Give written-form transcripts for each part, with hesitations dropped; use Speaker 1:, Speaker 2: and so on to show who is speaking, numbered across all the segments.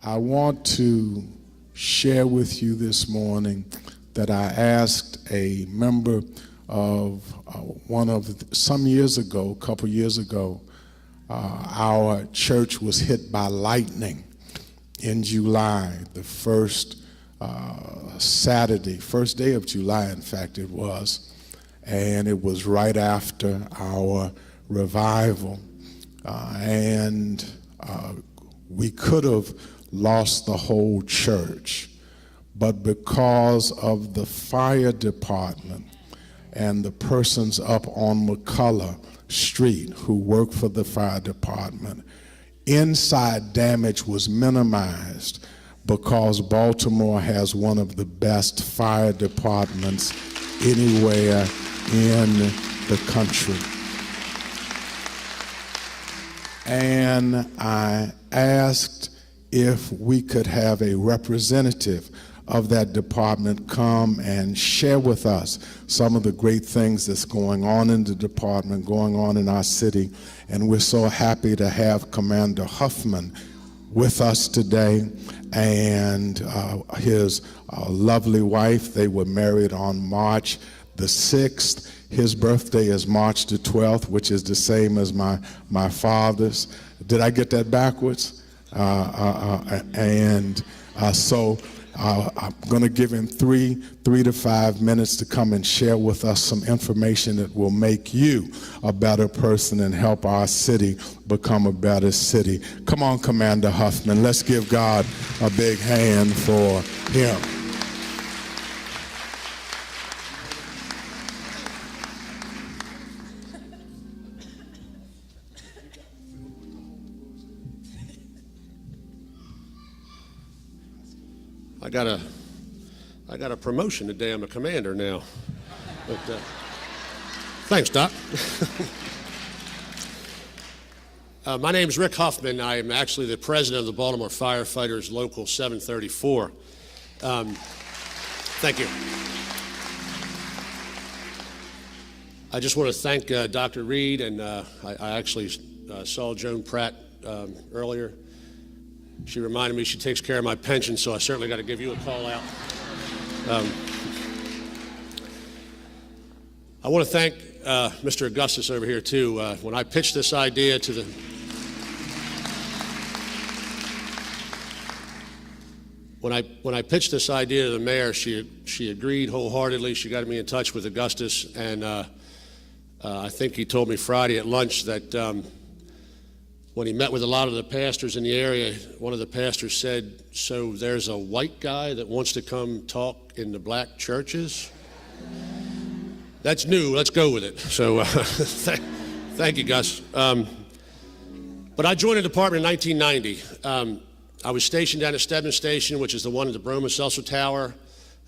Speaker 1: I want to share with you this morning that I asked a member of some years ago, a couple years ago, our church was hit by lightning in July, the first Saturday, first day of July, in fact it was, and it was right after our revival, and we could have lost the whole church, but because of the fire department and the persons up on McCullough Street who work for the fire department, inside damage was minimized because Baltimore has one of the best fire departments anywhere in the country. And I asked if we could have a representative of that department come and share with us some of the great things that's going on in the department, going on in our city. And we're so happy to have Commander Hoffman with us today and his lovely wife. They were married on March the 6th. His birthday is March the 12th, which is the same as my father's. Did I get that backwards? So I'm going to give him three to 5 minutes to come and share with us some information that will make you a better person and help our city become a better city. Come on, Commander Hoffman. Let's give God a big hand for him.
Speaker 2: I got a promotion today. I'm a commander now. But, thanks, Doc. My name's Rick Hoffman. I am actually the president of the Baltimore Firefighters Local 734. Thank you. I just want to thank Dr. Reed, and I actually saw Joan Pratt earlier. She reminded me she takes care of my pension, so I certainly got to give you a call out. I want to thank Mr. Augustus over here, too. When I pitched this idea to the... When I pitched this idea to the mayor, she agreed wholeheartedly. She got me in touch with Augustus, and I think he told me Friday at lunch that when he met with a lot of the pastors in the area, one of the pastors said, "So there's a white guy that wants to come talk in the black churches?" That's new. Let's go with it. So thank you, Gus. But I joined the department in 1990. I was stationed down at Stedman Station, which is the one at the Broma-Seltzer Tower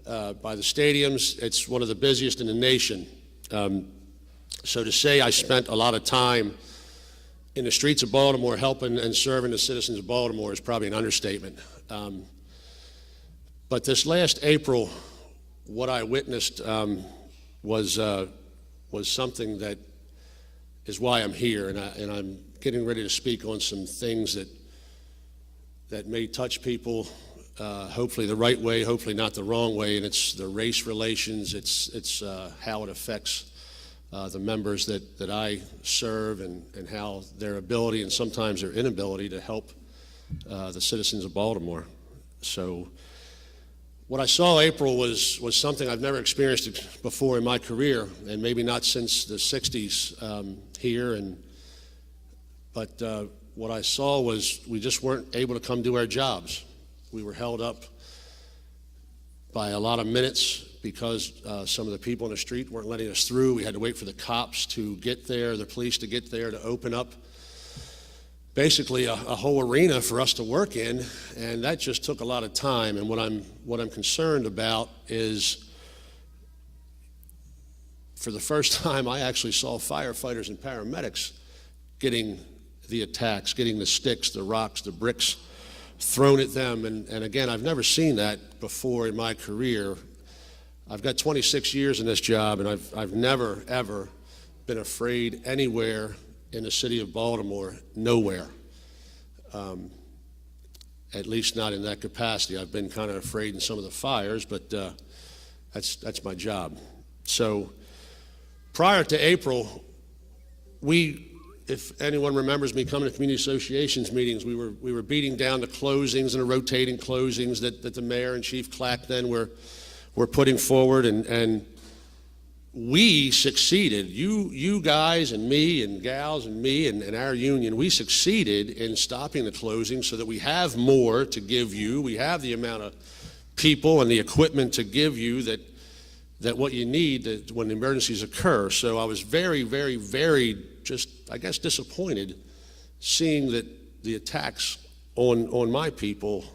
Speaker 2: by the stadiums. It's one of the busiest in the nation. So to say I spent a lot of time in the streets of Baltimore helping and serving the citizens of Baltimore is probably an understatement. But this last April, what I witnessed was something that is why I'm here, and I'm getting ready to speak on some things that may touch people, hopefully the right way, hopefully not the wrong way, and it's the race relations, it's how it affects the members that I serve and how their ability and sometimes their inability to help the citizens of Baltimore. So what I saw April was something I've never experienced before in my career, and maybe not since the 60s here. But what I saw was we just weren't able to come do our jobs. We were held up by a lot of minutes because some of the people on the street weren't letting us through. We had to wait for the cops to get there, the police to get there, to open up basically a whole arena for us to work in, and that just took a lot of time. And what I'm concerned about is, for the first time, I actually saw firefighters and paramedics getting the attacks, getting the sticks, the rocks, the bricks thrown at them. And again, I've never seen that before in my career. I've got 26 years in this job, and I've never, ever been afraid anywhere in the city of Baltimore, nowhere. at least not in that capacity. I've been kind of afraid in some of the fires, but that's my job. So prior to April, if anyone remembers me coming to community associations meetings, we were beating down the closings and the rotating closings that the mayor and Chief Clack then were putting forward, and we succeeded. You guys and me and gals and me and our union, we succeeded in stopping the closing so that we have more to give you. We have the amount of people and the equipment to give you that what you need when emergencies occur. So I was very, very, very just, I guess, disappointed seeing that the attacks on my people,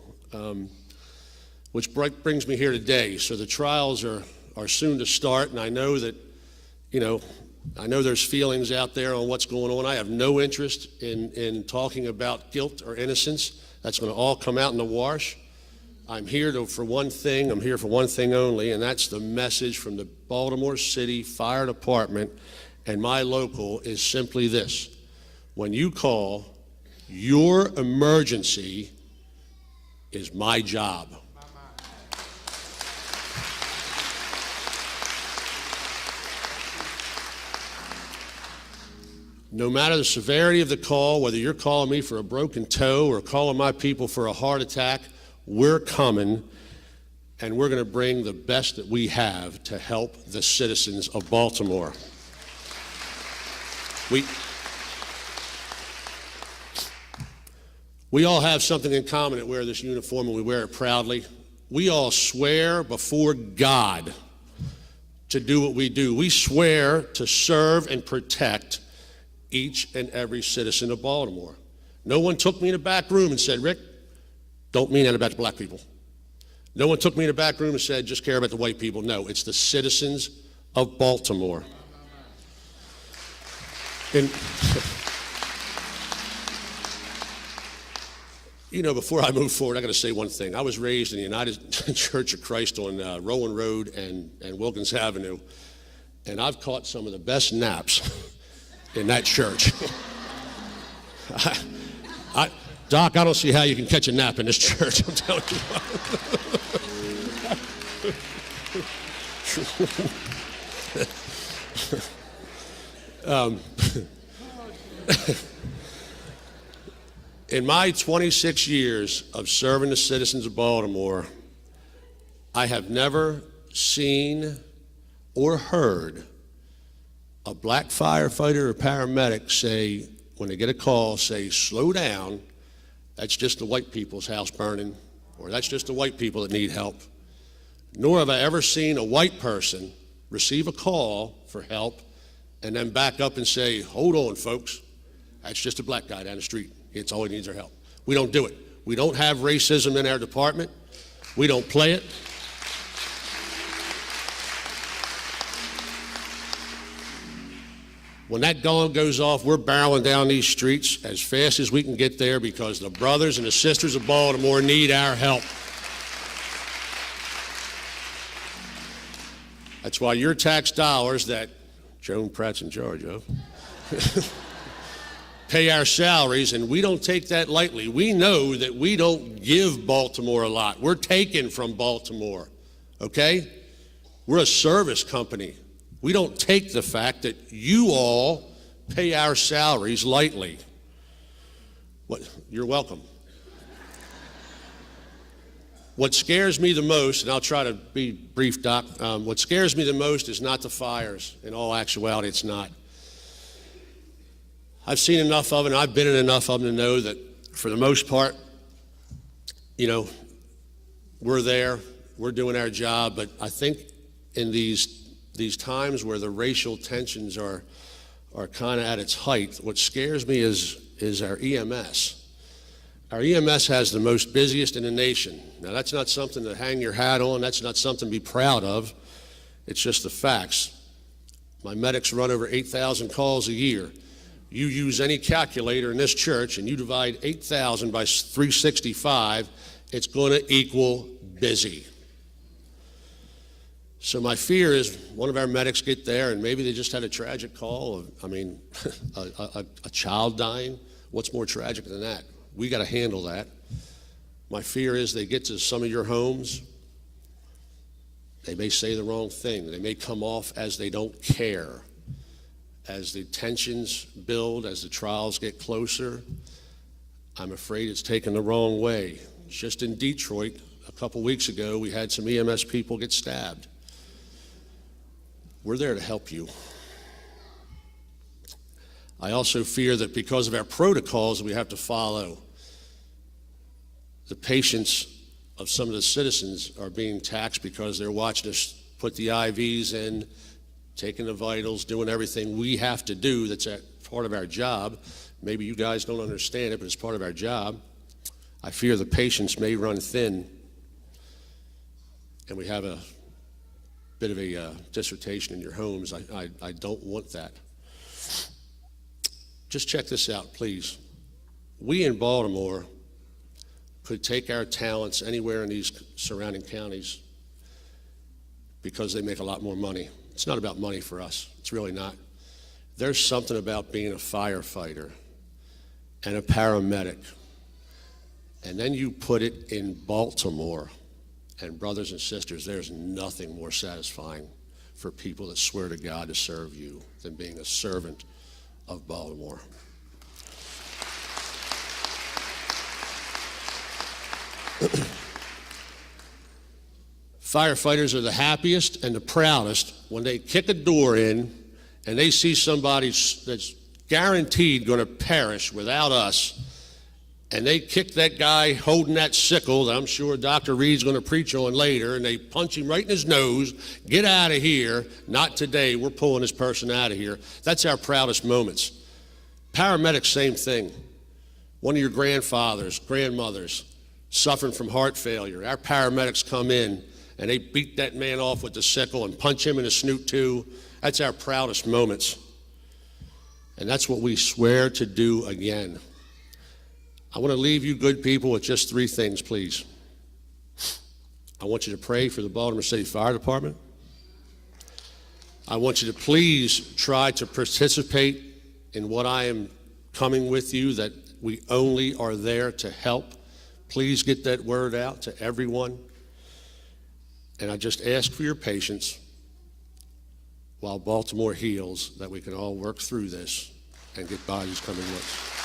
Speaker 2: which brings me here today. So the trials are soon to start, and I know that, I know there's feelings out there on what's going on. I have no interest in talking about guilt or innocence. That's going to all come out in the wash. I'm here for one thing only, and that's the message from the Baltimore City Fire Department and my local is simply this: when you call, your emergency is my job. No matter the severity of the call, whether you're calling me for a broken toe or calling my people for a heart attack, we're coming, and we're going to bring the best that we have to help the citizens of Baltimore. We all have something in common that wear this uniform, and we wear it proudly. We all swear before God to do what we do. We swear to serve and protect each and every citizen of Baltimore. No one took me in a back room and said, Rick, don't mean that about the black people. No one took me in a back room and said, just care about the white people. No, it's the citizens of Baltimore. And before I move forward, I got to say one thing. I was raised in the United Church of Christ on Rowan Road and Wilkins Avenue, and I've caught some of the best naps in that church. Doc, I don't see how you can catch a nap in this church, I'm telling you. In my 26 years of serving the citizens of Baltimore, I have never seen or heard a black firefighter or paramedic say, when they get a call, say, slow down, that's just the white people's house burning, or that's just the white people that need help. Nor have I ever seen a white person receive a call for help and then back up and say, hold on, folks, that's just a black guy down the street. It's all he needs our help. We don't do it. We don't have racism in our department. We don't play it. When that gong goes off, we're barreling down these streets as fast as we can get there because the brothers and the sisters of Baltimore need our help. That's why your tax dollars that Joan Pratt's in charge of pay our salaries, and we don't take that lightly. We know that we don't give Baltimore a lot. We're taken from Baltimore, okay? We're a service company. We don't take the fact that you all pay our salaries lightly. You're welcome. What scares me the most, and I'll try to be brief, Doc, what scares me the most is not the fires. In all actuality, it's not. I've seen enough of it, and I've been in enough of them to know that for the most part, we're there, we're doing our job, but I think in these times where the racial tensions are kind of at its height, what scares me is our EMS. Our EMS has the most busiest in the nation. Now, that's not something to hang your hat on. That's not something to be proud of. It's just the facts. My medics run over 8,000 calls a year. You use any calculator in this church and you divide 8,000 by 365, it's going to equal busy. So my fear is one of our medics get there and maybe they just had a tragic call of, a child dying. What's more tragic than that? We got to handle that. My fear is they get to some of your homes, they may say the wrong thing. They may come off as they don't care. As the tensions build, as the trials get closer, I'm afraid it's taken the wrong way. Just in Detroit, a couple weeks ago, we had some EMS people get stabbed. We're there to help you. I also fear that because of our protocols we have to follow, the patience of some of the citizens are being taxed because they're watching us put the IVs in, taking the vitals, doing everything we have to do that's part of our job. Maybe you guys don't understand it, but it's part of our job. I fear the patients may run thin, and we have a bit of a dissertation in your homes. I don't want that. Just check this out, please. We in Baltimore could take our talents anywhere in these surrounding counties because they make a lot more money. It's not about money for us. It's really not. There's something about being a firefighter and a paramedic, and then you put it in Baltimore, and brothers and sisters, there's nothing more satisfying for people that swear to God to serve you than being a servant of Baltimore. Firefighters are the happiest and the proudest when they kick a door in and they see somebody that's guaranteed going to perish without us, and they kick that guy holding that sickle that I'm sure Dr. Reed's going to preach on later, and they punch him right in his nose. Get out of here. Not today. We're pulling this person out of here. That's our proudest moments. Paramedics, same thing. One of your grandfathers, grandmothers, suffering from heart failure. Our paramedics come in and they beat that man off with the sickle and punch him in the snoot too. That's our proudest moments. And that's what we swear to do again. I want to leave you good people with just 3 things, please. I want you to pray for the Baltimore City Fire Department. I want you to please try to participate in what I am coming with you, that we only are there to help. Please get that word out to everyone. And I just ask for your patience while Baltimore heals, that we can all work through this and get bodies coming with us.